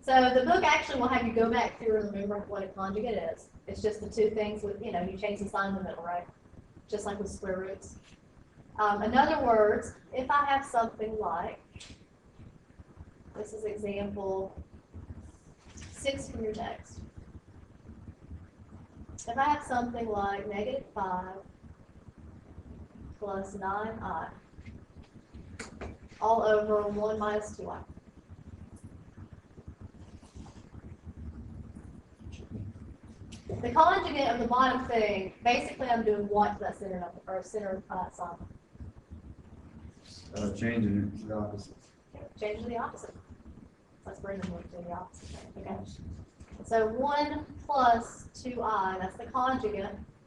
So the book actually will have you go back through and remember what a conjugate is. It's just the two things with, you change the sign in the middle, right? Just like with square roots. In other words, if I have something like, this is example 6 from your text. If I have something like -5 plus 9i all over 1 minus 2i. The conjugate of the bottom thing, basically I'm doing what to that center number, or center sign? Changing it to the opposite. Change to the opposite. Let's bring them to the opposite thing. Okay. So 1 plus 2i, that's the conjugate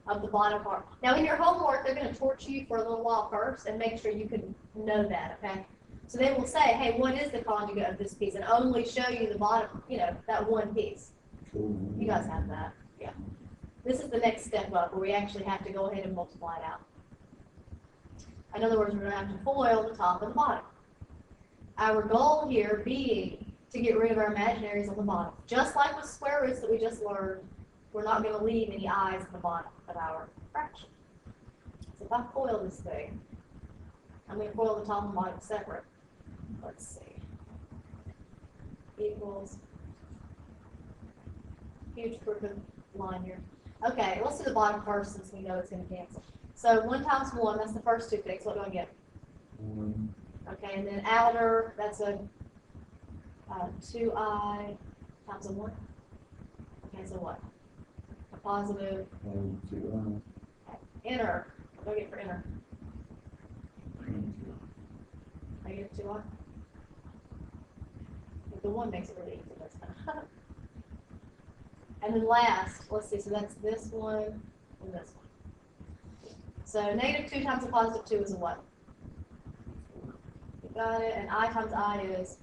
of the bottom part. Now in your homework, they're going to torture you for a little while first and make sure you can know that, okay? So they will say, hey, what is the conjugate of this piece? And only show you the bottom, that one piece. You guys have that. Yeah. This is the next step up where we actually have to go ahead and multiply it out. In other words, we're going to have to FOIL the top and the bottom. Our goal here being to get rid of our imaginaries on the bottom. Just like with square roots that we just learned, we're not going to leave any i's at the bottom of our fraction. So if I FOIL this thing, I'm going to FOIL the top and bottom separate. Let's see. Equals. Huge crooked line here. Okay, let's do the bottom first since we know it's going to cancel. So 1 times 1, that's the first two things. What do I get? 1. Okay, and then outer, that's a 2i times a 1. Okay, so what? A positive. 2i. Okay. Inner, what do I get for inner? Negative 2i. The 1 makes it really easy, doesn't it? And then last, let's see, so that's this one and this one. So -2 times a positive 2 is a what? You got it, and I times I is?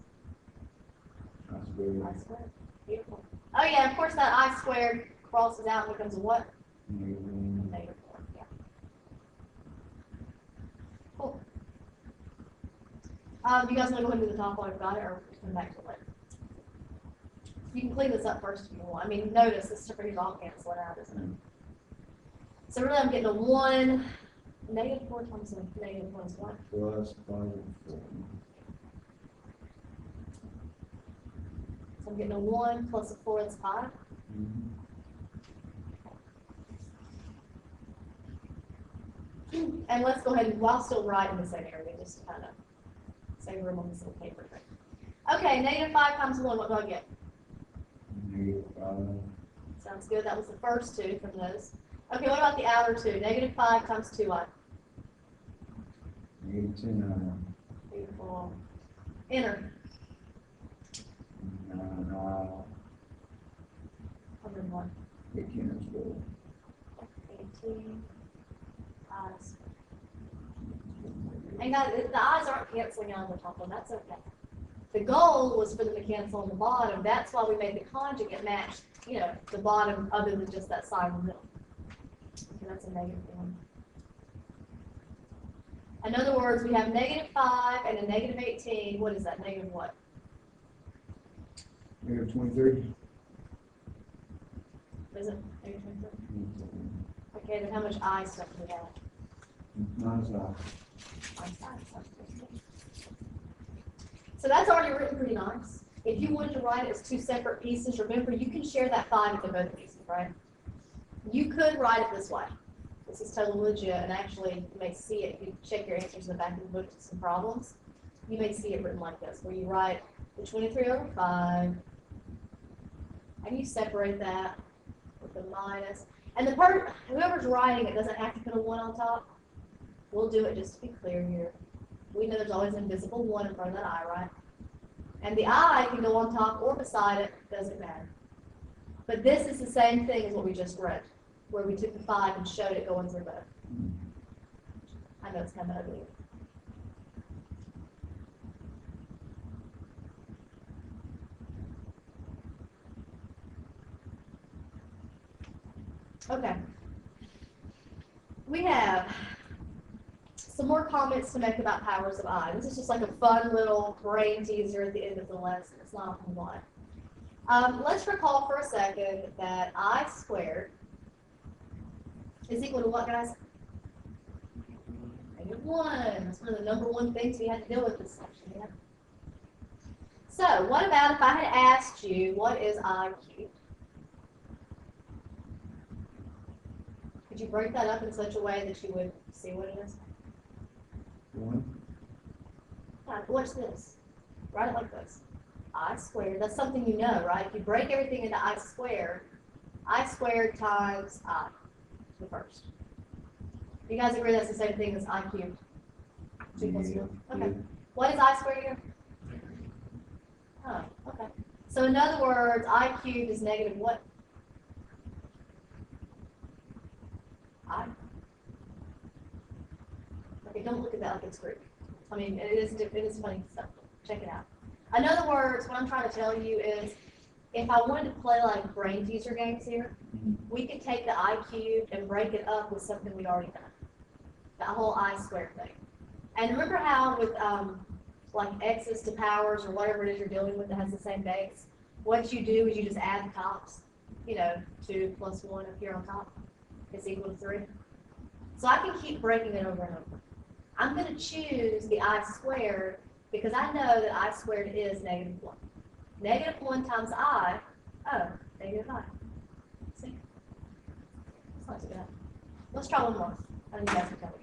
I squared. Beautiful. Oh yeah, of course that I squared crosses out and becomes a what? -4, yeah. Cool. You guys want to go ahead and do the top while I've got it, or come back to it later? You can clean this up first if you want. I mean, notice this stuff is all canceling out, isn't it? So really I'm getting a 1, -4 times a -1 is what? Plus 5. So I'm getting a 1 plus a 4, that's 5. And let's go ahead and, while still writing the same area, just to kind of save room on this little paper thing. Okay, -5 times 1, what do I get? -5. Sounds good. That was the first two from those. Okay, what about the outer two? -5 times 2i. -10i. Beautiful. Inner. 9i. 101. 18 as well. 18. I's. And guys, the i's aren't canceling out on the top one. That's okay. The goal was for them to cancel on the bottom. That's why we made the conjugate match, the bottom other than just that side in the middle. Okay, that's a -1. In other words, we have -5 and a -18. What is that? Negative what? -23. Is it negative 23? Okay, then how much I stuff do we have? -i. So that's already written pretty nice. If you wanted to write it as 2 separate pieces, remember you can share that 5 if they're both pieces, right? You could write it this way. This is totally legit, and actually you may see it if you check your answers in the back of the book to some problems. You may see it written like this, where you write the 23 over 5, and you separate that with the minus. And the part, whoever's writing it doesn't have to put a 1 on top. We'll do it just to be clear here. We know there's always an invisible 1 in front of that I, right? And the I can go on top or beside it, doesn't matter. But this is the same thing as what we just read, where we took the 5 and showed it going through both. I know it's kind of ugly. Okay. We have some more comments to make about powers of I. This is just like a fun little brain teaser at the end of the lesson. It's not a whole lot. Let's recall for a second that I squared is equal to what, guys? -1. That's one of the number one things we had to deal with this section. Yeah? So, what about if I had asked you, what is I cubed? Could you break that up in such a way that you would see what it is? 1. Watch this. Write it like this. I squared. That's something you know, right? If you break everything into I squared times I, the first. You guys agree that's the same thing as I cubed? 2 plus 2. Okay. What is I squared again? Oh, okay. So in other words, I cubed is negative what? I. Okay, don't look at that like it's Greek. I mean, it is funny stuff. Check it out. In other words, what I'm trying to tell you is, if I wanted to play like brain teaser games here, we could take the I cubed and break it up with something we'd already done. That whole I squared thing. And remember how with like x's to powers or whatever it is you're dealing with that has the same base, what you do is you just add the tops. 2 plus 1 up here on top is equal to 3. So I can keep breaking it over and over. I'm going to choose the I squared because I know that I squared is -1. -1 times I, negative I. See? It's not too bad. Let's try one more. I think that's what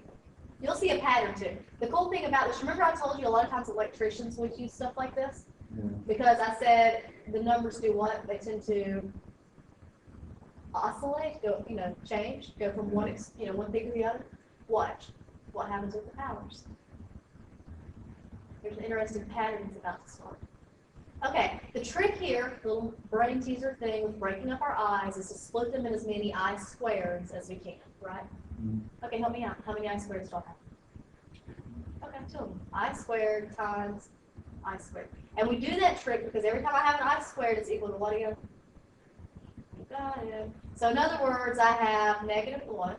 you'll see a pattern too. The cool thing about this, remember I told you a lot of times electricians would use stuff like this? Yeah. Because I said the numbers do what? They tend to oscillate, change, go from one thing to the other. Watch what happens with the powers. There's an interesting pattern that's about to start. Okay, the trick here, the little brain teaser thing with breaking up our i's, is to split them in as many I squareds as we can, right? Okay, help me out. How many I squareds do I have? Okay, 2. I squared times I squared. And we do that trick because every time I have an I squared, it's equal to what again? Got it. So in other words, I have -1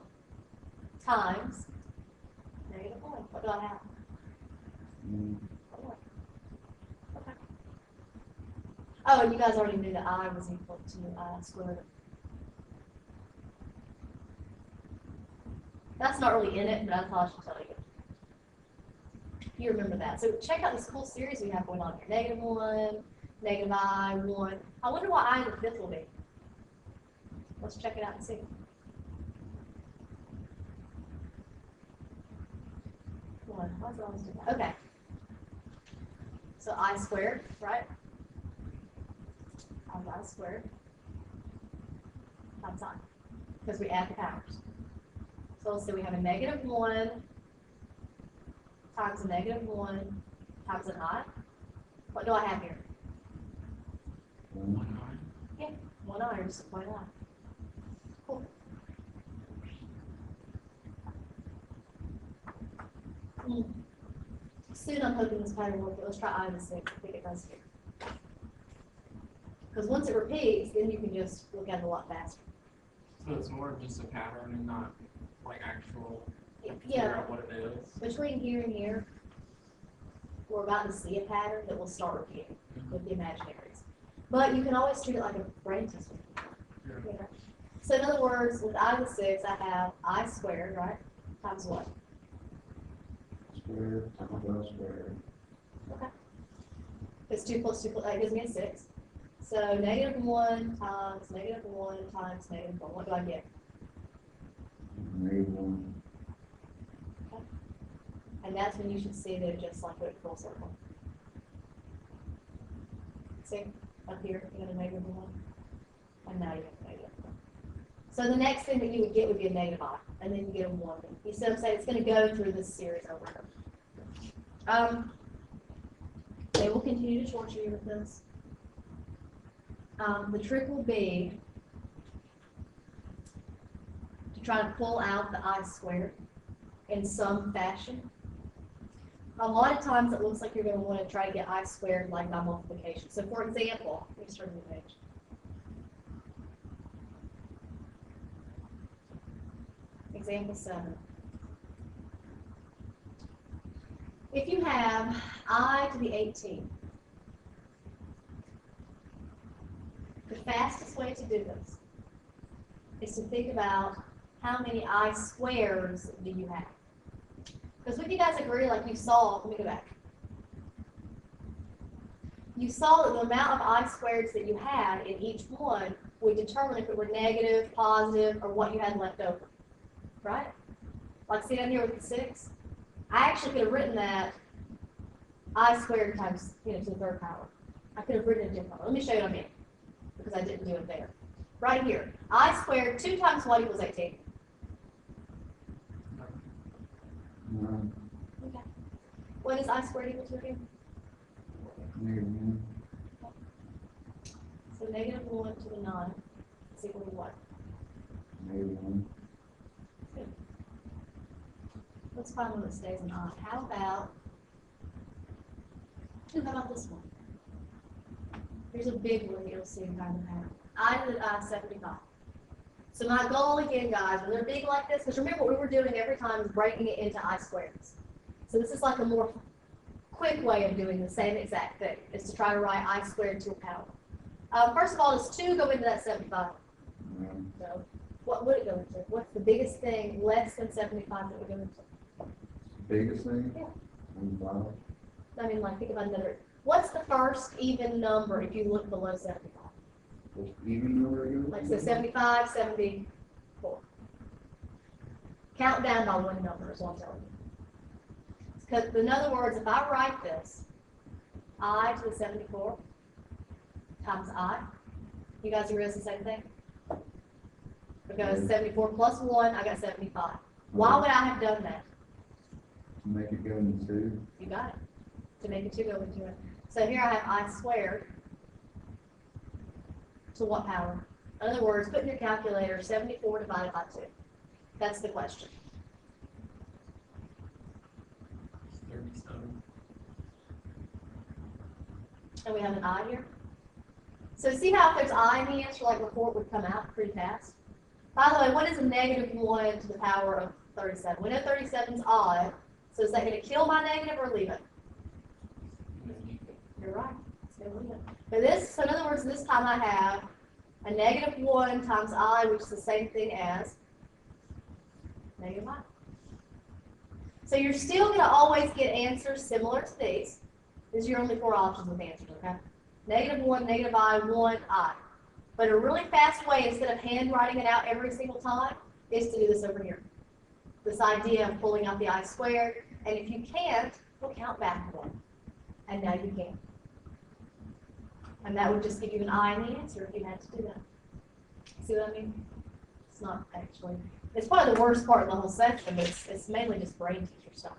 times -1. What do I have? Okay. Oh, and you guys already knew that I was equal to I squared. That's not really in it, but I thought I should tell you. You remember that. So check out this cool series we have going on here. -1, -I, 1. I wonder what I in the fifth will be. Let's check it out and see. Why is it always doing that? Okay. So I squared, right? Times I squared. Times I. Because we add the powers. So let's say we have a -1 times a -1 times an I. What do I have here? 1. Yeah, 1 I or just a point I. Cool. Soon I'm hoping this pattern will work. Let's try I to 6. I think it does here. Because once it repeats, then you can just look at it a lot faster. So it's more of just a pattern and not like actual figure Yeah, out what it is. between here and here, we're about to see a pattern that will start repeating with the imaginaries. But you can always treat it like a brain teaser. Yeah. You know? So in other words, with I to the 6, I have I squared, right? Times what? Squared times I squared. Okay. It's 2 plus 2 plus, that gives me a 6. So -1 times -1 times -1. What do I get? -1. Okay. And that's when you should see that it just like went full circle. See, up here, you got a -1. And now you have a -1. So the next thing that you would get would be a -I, and then you get a 1. You see what I'm saying? It's going to go through this series over and over. They will continue to torture you with this. The trick will be to try to pull out the I squared in some fashion. A lot of times it looks like you're going to want to try to get I squared like by multiplication. So for example, let me turn the page. Example 7. If you have I to the 18, The fastest way to do this is to think about how many I squares do you have. Because would you guys agree, like you saw, let me go back. You saw that the amount of I squareds that you had in each one would determine if it were negative, positive, or what you had left over, right? Like see down here with the 6? I actually could have written that I squared times, to the third power. I could have written it differently. Let me show you what I mean, because I didn't do it there. Right here, I squared 2 times what equals 18? 9, Okay. What is I squared equal to again? -1, So negative 1 to the 9 is equal to what? -1, Let's find one that stays in I. How about this one? Here's a big one that you'll see in kind of pattern. I did 75. So my goal again, guys, when they're big like this, because remember what we were doing every time is breaking it into I squareds. So this is like a more quick way of doing the same exact thing, is to try to write I squared to a power. First of all, does 2 go into that 75? 9, So what would it go into? What's the biggest thing less than 75 that would go into? biggest thing? Yeah. 25, I mean, like, think about another. What's the first even number if you look below 75? what's the even number again? Like, so 75, 74. Count down by one number is what I'm telling you. Because, in other words, if I write this, I to the 74 times I, you guys agree it's the same thing? Because 74 plus 1, I got 75. Why would I have done that? To make it go into 2, You got it. To make it 2 go into it. So here I have I squared to what power? In other words, put in your calculator 74 divided by 2. That's the question. 37. And we have an I here. So see how if there's I in the answer, like before, it would come out pretty fast? By the way, what is a negative 1 to the power of 37? We know 37 is odd, so is that going to kill my negative or leave it? You're right. It's going to leave it. But this, so in other words, this time I have a negative 1 times I, which is the same thing as negative I. So you're still going to always get answers similar to these. These are your only 4 options with answers, okay? Negative 1, negative I, 1, I. But a really fast way, instead of handwriting it out every single time, is to do this over here. This idea of pulling out the I squared. And if you can't, we'll count backward. And now you can. And that would just give you an I in the answer if you had to do that. See what I mean? It's not actually. It's probably the worst part of the whole section, but it's mainly just brain teaser stuff.